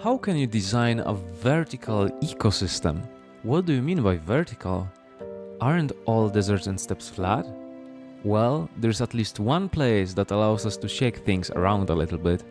How can you design a vertical ecosystem? What do you mean by vertical? Aren't all deserts and steppes flat? Well, there's at least one place that allows us to shake things around a little bit.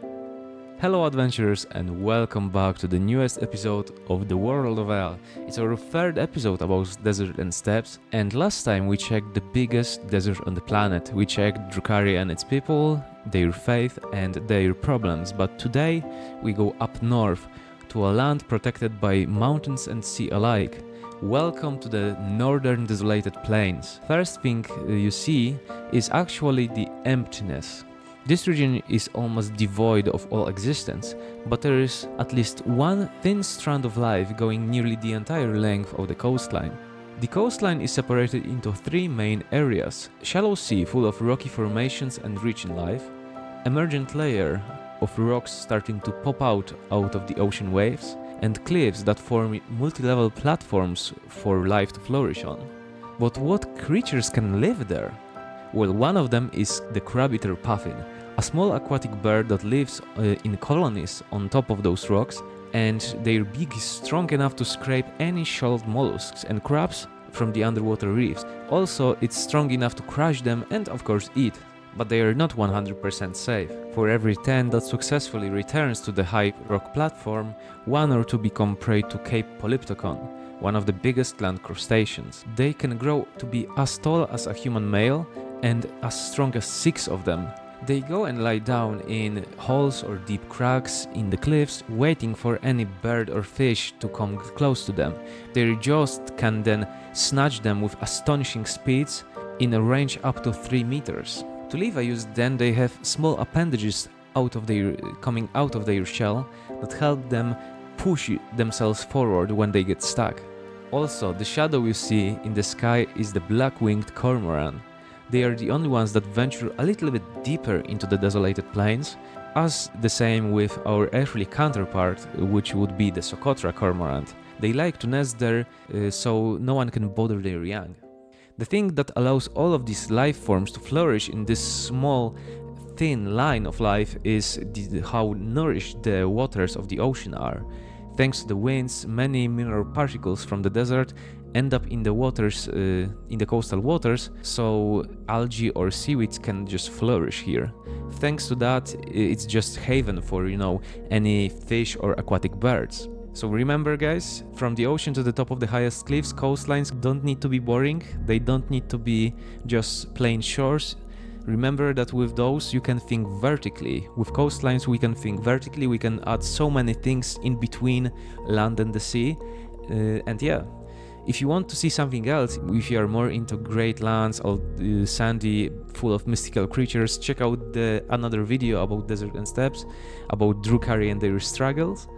Hello adventurers and welcome back to the newest episode of The World of El. It's our third episode about desert and steppes, and last time we checked the biggest desert on the planet. We checked Drukhari and its people, their faith and their problems, but today we go up north to a land protected by mountains and sea alike. Welcome to the northern desolated plains. First thing you see is actually the emptiness. This region is almost devoid of all existence, but there is at least one thin strand of life going nearly the entire length of the coastline. The coastline is separated into three main areas: shallow sea full of rocky formations and rich in life, emergent layer of rocks starting to pop out of the ocean waves, and cliffs that form multi-level platforms for life to flourish on. But what creatures can live there? Well, one of them is the crab-eater puffin, a small aquatic bird that lives in colonies on top of those rocks, and their beak is strong enough to scrape any shelved mollusks and crabs from the underwater reefs. Also, it's strong enough to crush them and of course eat. But they are not 100% safe. For every 10 that successfully returns to the high rock platform, 1 or 2 become prey to Cape Polyptocon, one of the biggest land crustaceans. They can grow to be as tall as a human male and as strong as 6 of them. They go and lie down in holes or deep cracks in the cliffs, waiting for any bird or fish to come close to them. Their jaws can then snatch them with astonishing speeds in a range up to 3 meters. To live a use then they have small appendages coming out of their shell that help them push themselves forward when they get stuck. Also, the shadow you see in the sky is the black-winged cormorant. They are the only ones that venture a little bit deeper into the desolated plains, as the same with our earthly counterpart, which would be the Socotra cormorant. They like to nest there, so no one can bother their young. The thing that allows all of these life forms to flourish in this small, thin line of life is how nourished the waters of the ocean are. Thanks to the winds, many mineral particles from the desert end up in the waters, in the coastal waters, so algae or seaweeds can just flourish here. Thanks to that, it's just haven for, any fish or aquatic birds. So remember guys, from the ocean to the top of the highest cliffs, coastlines don't need to be boring, they don't need to be just plain shores. Remember that with those you can think vertically. With coastlines we can think vertically, we can add so many things in between land and the sea. And yeah, if you want to see something else, if you are more into great lands or sandy, full of mystical creatures, check out another video about desert and steppes, about Drukhari and their struggles.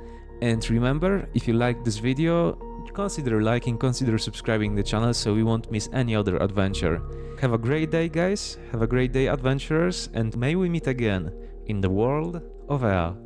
And remember, if you like this video, consider liking, consider subscribing the channel so you won't miss any other adventure. Have a great day guys, have a great day adventurers, and may we meet again in the world of El.